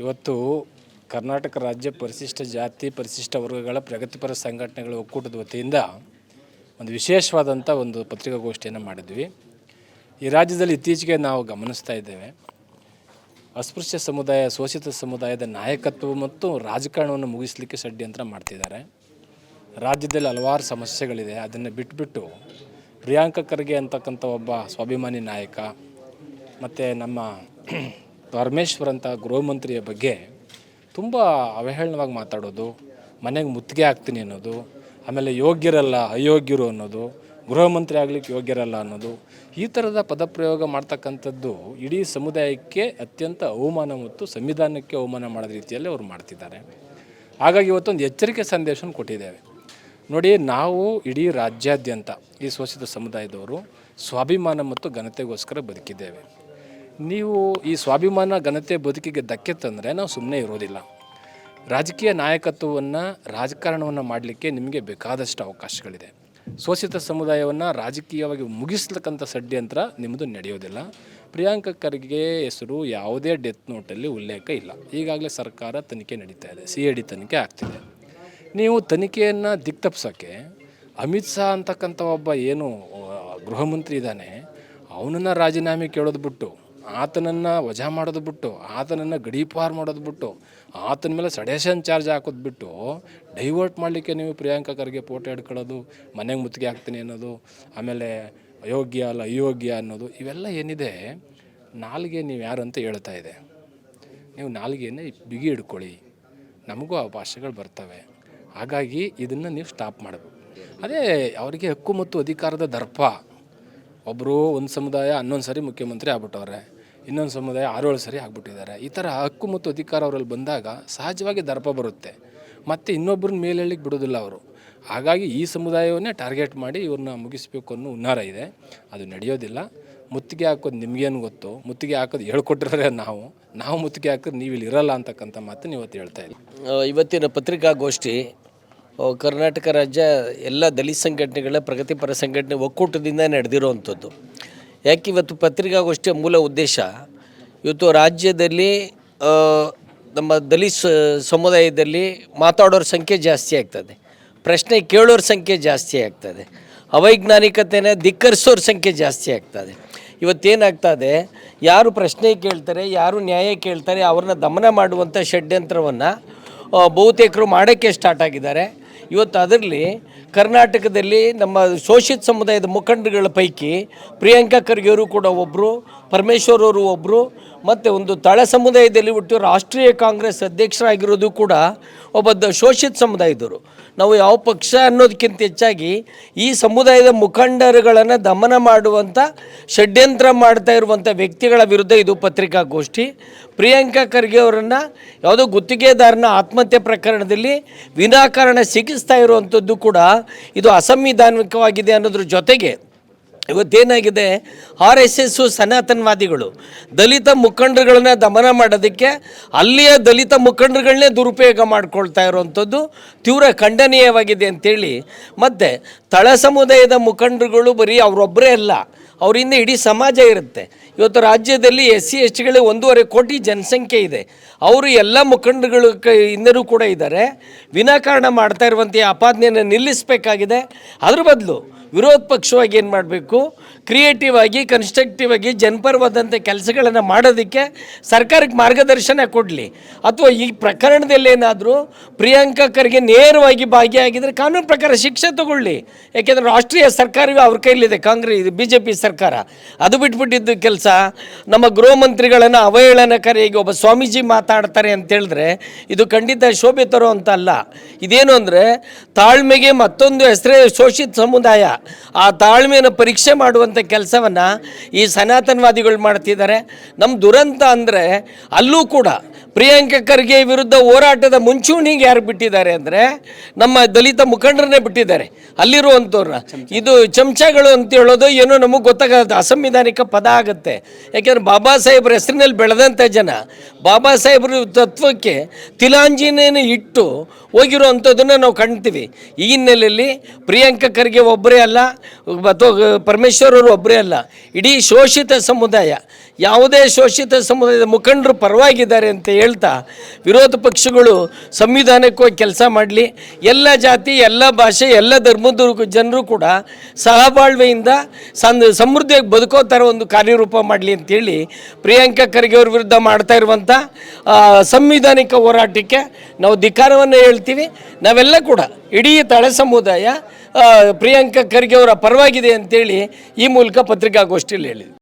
ಇವತ್ತು ಕರ್ನಾಟಕ ರಾಜ್ಯ ಪರಿಶಿಷ್ಟ ಜಾತಿ ಪರಿಶಿಷ್ಟ ವರ್ಗಗಳ ಪ್ರಗತಿಪರ ಸಂಘಟನೆಗಳ ಒಕ್ಕೂಟದ ವತಿಯಿಂದ ಒಂದು ವಿಶೇಷವಾದಂಥ ಒಂದು ಪತ್ರಿಕಾಗೋಷ್ಠಿಯನ್ನು ಮಾಡಿದ್ವಿ. ಈ ರಾಜ್ಯದಲ್ಲಿ ಇತ್ತೀಚೆಗೆ ನಾವು ಗಮನಿಸ್ತಾ ಇದ್ದೇವೆ, ಅಸ್ಪೃಶ್ಯ ಸಮುದಾಯ ಶೋಷಿತ ಸಮುದಾಯದ ನಾಯಕತ್ವ ಮತ್ತು ರಾಜಕಾರಣವನ್ನು ಮುಗಿಸಲಿಕ್ಕೆ ಷಡ್ಯಂತ್ರ ಮಾಡ್ತಿದ್ದಾರೆ. ರಾಜ್ಯದಲ್ಲಿ ಹಲವಾರು ಸಮಸ್ಯೆಗಳಿದೆ. ಅದನ್ನು ಬಿಟ್ಟುಬಿಟ್ಟು ಪ್ರಿಯಾಂಕ ಖರ್ಗೆ ಅಂತಕ್ಕಂಥ ಒಬ್ಬ ಸ್ವಾಭಿಮಾನಿ ನಾಯಕ ಮತ್ತು ನಮ್ಮ ಪರಮೇಶ್ವರ್ ಅಂತ ಗೃಹ ಮಂತ್ರಿಯ ಬಗ್ಗೆ ತುಂಬ ಅವಹೇಳನವಾಗಿ ಮಾತಾಡೋದು, ಮನೆಗೆ ಮುತ್ತಿಗೆ ಹಾಕ್ತೀನಿ ಅನ್ನೋದು, ಆಮೇಲೆ ಯೋಗ್ಯರಲ್ಲ ಅಯೋಗ್ಯರು ಅನ್ನೋದು, ಗೃಹ ಮಂತ್ರಿ ಆಗಲಿಕ್ಕೆ ಯೋಗ್ಯರಲ್ಲ ಅನ್ನೋದು, ಈ ಥರದ ಪದಪ್ರಯೋಗ ಮಾಡ್ತಕ್ಕಂಥದ್ದು ಇಡೀ ಸಮುದಾಯಕ್ಕೆ ಅತ್ಯಂತ ಅವಮಾನ ಮತ್ತು ಸಂವಿಧಾನಕ್ಕೆ ಅವಮಾನ ಮಾಡೋದ ರೀತಿಯಲ್ಲಿ ಅವರು ಮಾಡ್ತಿದ್ದಾರೆ. ಹಾಗಾಗಿ ಇವತ್ತೊಂದು ಎಚ್ಚರಿಕೆ ಸಂದೇಶವನ್ನು ಕೊಟ್ಟಿದ್ದೇವೆ. ನೋಡಿ, ನಾವು ಇಡೀ ರಾಜ್ಯಾದ್ಯಂತ ಈ ಶೋಷಿತ ಸಮುದಾಯದವರು ಸ್ವಾಭಿಮಾನ ಮತ್ತು ಘನತೆಗೋಸ್ಕರ ಬದುಕಿದ್ದೇವೆ. ನೀವು ಈ ಸ್ವಾಭಿಮಾನ ಘನತೆ ಬದುಕಿಗೆ ಧಕ್ಕೆ ತಂದರೆ ನಾವು ಸುಮ್ಮನೆ ಇರೋದಿಲ್ಲ. ರಾಜಕೀಯ ನಾಯಕತ್ವವನ್ನು ರಾಜಕಾರಣವನ್ನು ಮಾಡಲಿಕ್ಕೆ ನಿಮಗೆ ಬೇಕಾದಷ್ಟು ಅವಕಾಶಗಳಿದೆ. ಶೋಷಿತ ಸಮುದಾಯವನ್ನು ರಾಜಕೀಯವಾಗಿ ಮುಗಿಸ್ಲಿಕ್ಕಂಥ ಷಡ್ಯಂತ್ರ ನಿಮ್ಮದು ನಡೆಯೋದಿಲ್ಲ. ಪ್ರಿಯಾಂಕ ಖರ್ಗೆ ಹೆಸರು ಯಾವುದೇ ಡೆತ್ ನೋಟಲ್ಲಿ ಉಲ್ಲೇಖ ಇಲ್ಲ. ಈಗಾಗಲೇ ಸರ್ಕಾರ ತನಿಖೆ ನಡೀತಾ ಇದೆ, CID ತನಿಖೆ ಆಗ್ತಿದೆ. ನೀವು ತನಿಖೆಯನ್ನು ದಿಕ್ತಪ್ಸೋಕ್ಕೆ ಅಮಿತ್ ಶಾ ಅಂತಕ್ಕಂಥ ಒಬ್ಬ ಏನು ಗೃಹ ಮಂತ್ರಿ ಇದ್ದಾನೆ, ಅವನನ್ನು ರಾಜೀನಾಮೆ ಕೇಳೋದು ಬಿಟ್ಟು, ಆತನನ್ನು ವಜಾ ಮಾಡೋದು ಬಿಟ್ಟು, ಆತನನ್ನು ಗಡೀಪಾರು ಮಾಡೋದು ಬಿಟ್ಟು, ಆತನ ಮೇಲೆ ಸಡೇಷನ್ ಚಾರ್ಜ್ ಹಾಕೋದು ಬಿಟ್ಟು ಡೈವರ್ಟ್ ಮಾಡಲಿಕ್ಕೆ ನೀವು ಪ್ರಿಯಾಂಕ ಖರ್ಗೆ ಫೋಟೋ ಹಿಡ್ಕೊಳ್ಳೋದು, ಮನೆಗೆ ಮುತ್ತಿಗೆ ಹಾಕ್ತೀನಿ ಅನ್ನೋದು, ಆಮೇಲೆ ಅಯೋಗ್ಯ ಅಲ್ಲ ಅಯೋಗ್ಯ ಅನ್ನೋದು, ಇವೆಲ್ಲ ಏನಿದೆ ನಾಲಿಗೆ ನೀವು ಯಾರು ಅಂತ ಹೇಳ್ತಾ ಇದೆ. ನೀವು ನಾಲಿಗೆಯನ್ನು ಬಿಗಿ ಹಿಡ್ಕೊಳ್ಳಿ, ನಮಗೂ ಆ ಭಾಷೆಗಳು ಬರ್ತವೆ. ಹಾಗಾಗಿ ಇದನ್ನು ನೀವು ಸ್ಟಾಪ್ ಮಾಡಬೇಕು. ಅದೇ ಅವರಿಗೆ ಹಕ್ಕು ಮತ್ತು ಅಧಿಕಾರದ ದರ್ಪ. ಒಬ್ಬರು ಒಂದು ಸಮುದಾಯ 11 ಸರಿ ಮುಖ್ಯಮಂತ್ರಿ ಆಗ್ಬಿಟ್ಟವ್ರೆ, ಇನ್ನೊಂದು ಸಮುದಾಯ 6-7 ಸರಿ ಆಗ್ಬಿಟ್ಟಿದ್ದಾರೆ. ಈ ಥರ ಹಕ್ಕು ಮತ್ತು ಅಧಿಕಾರ ಅವರಲ್ಲಿ ಬಂದಾಗ ಸಹಜವಾಗಿ ದರ್ಪ ಬರುತ್ತೆ, ಮತ್ತು ಇನ್ನೊಬ್ಬರನ್ನ ಮೇಲೆ ಹೇಳಿಕ್ಕೆ ಬಿಡೋದಿಲ್ಲ ಅವರು. ಹಾಗಾಗಿ ಈ ಸಮುದಾಯವನ್ನೇ ಟಾರ್ಗೆಟ್ ಮಾಡಿ ಇವ್ರನ್ನ ಮುಗಿಸ್ಬೇಕು ಅನ್ನೋ ಹುನ್ನಾರ ಇದೆ. ಅದು ನಡೆಯೋದಿಲ್ಲ. ಮುತ್ತಿಗೆ ಹಾಕೋದು ನಿಮಗೇನು ಗೊತ್ತು? ಮುತ್ತಿಗೆ ಹಾಕೋದು ಹೇಳ್ಕೊಟ್ಟಿರೋರೆ ನಾವು ಮುತ್ತಿಗೆ ಹಾಕಿದ್ರೆ ನೀವು ಇಲ್ಲಿ ಇರಲ್ಲ ಅಂತಕ್ಕಂಥ ಮಾತನ್ನು ಇವತ್ತು ಹೇಳ್ತಾ ಇಲ್ಲ. ಇವತ್ತಿನ ಪತ್ರಿಕಾಗೋಷ್ಠಿ ಕರ್ನಾಟಕ ರಾಜ್ಯ ಎಲ್ಲ ದಲಿತ ಸಂಘಟನೆಗಳ ಪ್ರಗತಿಪರ ಸಂಘಟನೆ ಒಕ್ಕೂಟದಿಂದ ನಡೆದಿರುವಂಥದ್ದು. ಯಾಕೆ ಇವತ್ತು ಪತ್ರಿಕಾಗೋಷ್ಠಿಯ ಮೂಲ ಉದ್ದೇಶ, ಇವತ್ತು ರಾಜ್ಯದಲ್ಲಿ ನಮ್ಮ ದಲಿತ ಸಮುದಾಯದಲ್ಲಿ ಮಾತಾಡೋರ ಸಂಖ್ಯೆ ಜಾಸ್ತಿ ಆಗ್ತದೆ, ಪ್ರಶ್ನೆ ಕೇಳೋರ ಸಂಖ್ಯೆ ಜಾಸ್ತಿ ಆಗ್ತದೆ, ಅವೈಜ್ಞಾನಿಕತೆಯನ್ನು ಧಿಕ್ಕರಿಸೋರ ಸಂಖ್ಯೆ ಜಾಸ್ತಿ ಆಗ್ತದೆ. ಇವತ್ತೇನಾಗ್ತದೆ, ಯಾರು ಪ್ರಶ್ನೆ ಕೇಳ್ತಾರೆ, ಯಾರು ನ್ಯಾಯ ಕೇಳ್ತಾರೆ, ಅವ್ರನ್ನ ದಮನ ಮಾಡುವಂಥ ಷಡ್ಯಂತ್ರವನ್ನು ಬಹುತೇಕರು ಮಾಡೋಕ್ಕೆ ಸ್ಟಾರ್ಟ್ ಆಗಿದ್ದಾರೆ. ಇವತ್ತು ಅದರಲ್ಲಿ ಕರ್ನಾಟಕದಲ್ಲಿ ನಮ್ಮ ಶೋಷಿತ ಸಮುದಾಯದ ಮುಖಂಡಗಳ ಪೈಕಿ ಪ್ರಿಯಾಂಕ ಖರ್ಗೆ ಅವರು ಕೂಡ ಒಬ್ಬರು, ಪರಮೇಶ್ವರ್ ಅವರು ಒಬ್ಬರು, ಮತ್ತು ಒಂದು ತಳ ಸಮುದಾಯದಲ್ಲಿ ಹುಟ್ಟು ರಾಷ್ಟ್ರೀಯ ಕಾಂಗ್ರೆಸ್ ಅಧ್ಯಕ್ಷರಾಗಿರೋದು ಕೂಡ ಒಬ್ಬ ಶೋಷಿತ ಸಮುದಾಯದವರು. ನಾವು ಯಾವ ಪಕ್ಷ ಅನ್ನೋದಕ್ಕಿಂತ ಹೆಚ್ಚಾಗಿ ಈ ಸಮುದಾಯದ ಮುಖಂಡರುಗಳನ್ನು ದಮನ ಮಾಡುವಂಥ ಷಡ್ಯಂತ್ರ ಮಾಡ್ತಾ ಇರುವಂಥ ವ್ಯಕ್ತಿಗಳ ವಿರುದ್ಧ ಇದು ಪತ್ರಿಕಾಗೋಷ್ಠಿ. ಪ್ರಿಯಾಂಕ ಖರ್ಗೆ ಅವರನ್ನು ಯಾವುದೋ ಗುತ್ತಿಗೆದಾರನ ಆತ್ಮಹತ್ಯೆ ಪ್ರಕರಣದಲ್ಲಿ ವಿನಾಕಾರಣ ಸಿಗಿಸ್ತಾ ಇರುವಂಥದ್ದು ಕೂಡ ಇದು ಅಸಂವಿಧಾನಿಕವಾಗಿದೆ ಅನ್ನೋದ್ರ ಜೊತೆಗೆ ಇವತ್ತೇನಾಗಿದೆ, RSS ಸನಾತನವಾದಿಗಳು ದಲಿತ ಮುಖಂಡರುಗಳನ್ನ ದಮನ ಮಾಡೋದಕ್ಕೆ ಅಲ್ಲಿಯ ದಲಿತ ಮುಖಂಡರುಗಳನ್ನೇ ದುರುಪಯೋಗ ಮಾಡ್ಕೊಳ್ತಾ ಇರುವಂಥದ್ದು ತೀವ್ರ ಖಂಡನೀಯವಾಗಿದೆ ಅಂಥೇಳಿ. ಮತ್ತು ತಳ ಸಮುದಾಯದ ಮುಖಂಡರುಗಳು ಬರೀ ಅವರೊಬ್ಬರೇ ಅಲ್ಲ, ಅವರಿಂದ ಇಡೀ ಸಮಾಜ ಇರುತ್ತೆ. ಇವತ್ತು ರಾಜ್ಯದಲ್ಲಿ SC STಗಳಿಗೆ 1.5 ಕೋಟಿ ಜನಸಂಖ್ಯೆ ಇದೆ. ಅವರು ಎಲ್ಲ ಮುಖಂಡರುಗಳು ಇನ್ನರೂ ಕೂಡ ಇದ್ದಾರೆ. ವಿನಾಕಾರಣ ಮಾಡ್ತಾ ಇರುವಂಥ ಆಪಾದನೆಯನ್ನು ನಿಲ್ಲಿಸಬೇಕಾಗಿದೆ. ಅದ್ರ ಬದಲು ವಿರೋಧ ಪಕ್ಷವಾಗಿ ಏನು ಮಾಡಬೇಕು, ಕ್ರಿಯೇಟಿವ್ ಆಗಿ ಕನ್ಸ್ಟ್ರಕ್ಟಿವ್ ಆಗಿ ಜನಪರವಾದಂಥ ಕೆಲಸಗಳನ್ನು ಮಾಡೋದಕ್ಕೆ ಸರ್ಕಾರಕ್ಕೆ ಮಾರ್ಗದರ್ಶನ ಕೊಡಲಿ. ಅಥವಾ ಈ ಪ್ರಕರಣದಲ್ಲಿ ಏನಾದರೂ ಪ್ರಿಯಾಂಕ ಖರ್ಗೆ ನೇರವಾಗಿ ಭಾಗಿಯಾಗಿದ್ದರೆ ಕಾನೂನು ಪ್ರಕಾರ ಶಿಕ್ಷೆ ತಗೊಳ್ಳಿ. ಯಾಕೆಂದರೆ ರಾಷ್ಟ್ರೀಯ ಸರ್ಕಾರವೇ ಅವ್ರ ಕೈಲಿದೆ, ಕಾಂಗ್ರೆಸ್ BJP ಸರ್ಕಾರ. ಅದು ಬಿಟ್ಬಿಟ್ಟಿದ್ದು ಕೆಲಸ ನಮ್ಮ ಗೃಹ ಮಂತ್ರಿಗಳನ್ನು ಅವಹೇಳನಕಾರಿಯಾಗಿ ಒಬ್ಬ ಸ್ವಾಮೀಜಿ ಮಾತಾಡ್ತಾರೆ ಅಂತ ಹೇಳಿದ್ರೆ ಇದು ಖಂಡಿತ ಶೋಭೆ ತರೋ ಅಂತ ಅಲ್ಲ. ಇದೇನು ಅಂದರೆ ತಾಳ್ಮೆಗೆ ಮತ್ತೊಂದು ಹೆಸರೇ ಶೋಷಿತ ಸಮುದಾಯ. ಆ ತಾಳ್ಮೆಯನ್ನು ಪರೀಕ್ಷೆ ಮಾಡುವಂಥ ಕೆಲಸವನ್ನು ಈ ಸನಾತನವಾದಿಗಳು ಮಾಡ್ತಿದ್ದಾರೆ. ನಮ್ಮ ದುರಂತ ಅಂದರೆ ಅಲ್ಲೂ ಕೂಡ ಪ್ರಿಯಾಂಕ ಖರ್ಗೆ ವಿರುದ್ಧ ಹೋರಾಟದ ಮುಂಚೂಣಿಗೆ ಯಾರು ಬಿಟ್ಟಿದ್ದಾರೆ ಅಂದರೆ ನಮ್ಮ ದಲಿತ ಮುಖಂಡರನ್ನೇ ಬಿಟ್ಟಿದ್ದಾರೆ ಅಲ್ಲಿರುವಂಥವ್ರನ್ನ. ಇದು ಚಮಚಗಳು ಅಂತ ಹೇಳೋದು ಏನೋ ನಮಗೆ ಗೊತ್ತಾಗತ್ತೆ, ಅಸಂವಿಧಾನಿಕ ಪದ ಆಗುತ್ತೆ. ಯಾಕೆಂದರೆ ಬಾಬಾ ಸಾಹೇಬ್ರ ಹೆಸರಿನಲ್ಲಿ ಬೆಳೆದಂಥ ಜನ ಬಾಬಾ ಸಾಹೇಬ್ರ ತತ್ವಕ್ಕೆ ತಿಲಾಂಜಲಿಯನ್ನು ಇಟ್ಟು ಹೋಗಿರುವಂಥದ್ದನ್ನು ನಾವು ಕಾಣ್ತೀವಿ. ಈ ಹಿನ್ನೆಲೆಯಲ್ಲಿ ಪ್ರಿಯಾಂಕ ಖರ್ಗೆ ಒಬ್ಬರೇ ಅಲ್ಲ, ಅಥವಾ ಪರಮೇಶ್ವರ್ ಅವರು ಒಬ್ಬರೇ ಅಲ್ಲ, ಇಡೀ ಶೋಷಿತ ಸಮುದಾಯ ಯಾವುದೇ ಶೋಷಿತ ಸಮುದಾಯದ ಮುಖಂಡರು ಪರವಾಗಿದ್ದಾರೆ ಅಂತ ಹೇಳ್ತಾ ವಿರೋಧ ಪಕ್ಷಗಳು ಸಂವಿಧಾನಕ್ಕೆ ಕೆಲಸ ಮಾಡಲಿ, ಎಲ್ಲ ಜಾತಿ, ಎಲ್ಲ ಭಾಷೆ, ಎಲ್ಲ ಧರ್ಮದ ಜನರು ಕೂಡ ಸಹಬಾಳ್ವೆಯಿಂದ ಸಮೃದ್ಧಿಯಾಗಿ ಬದುಕೋ ಥರ ಒಂದು ಕಾರ್ಯರೂಪ ಮಾಡಲಿ ಅಂತೇಳಿ ಪ್ರಿಯಾಂಕಾ ಖರ್ಗೆ ಅವ್ರ ವಿರುದ್ಧ ಮಾಡ್ತಾ ಇರುವಂಥ ಸಂವಿಧಾನಿಕ ಹೋರಾಟಕ್ಕೆ ನಾವು ಧಿಕ್ಕಾರವನ್ನು ಹೇಳ್ತೀವಿ. ನಾವೆಲ್ಲ ಕೂಡ ಇಡೀ ತಳ ಸಮುದಾಯ ಪ್ರಿಯಾಂಕಾ ಖರ್ಗೆ ಅವರ ಪರವಾಗಿದೆ ಅಂತೇಳಿ ಈ ಮೂಲಕ ಪತ್ರಿಕಾಗೋಷ್ಠಿಯಲ್ಲಿ ಹೇಳಿದ್ವಿ.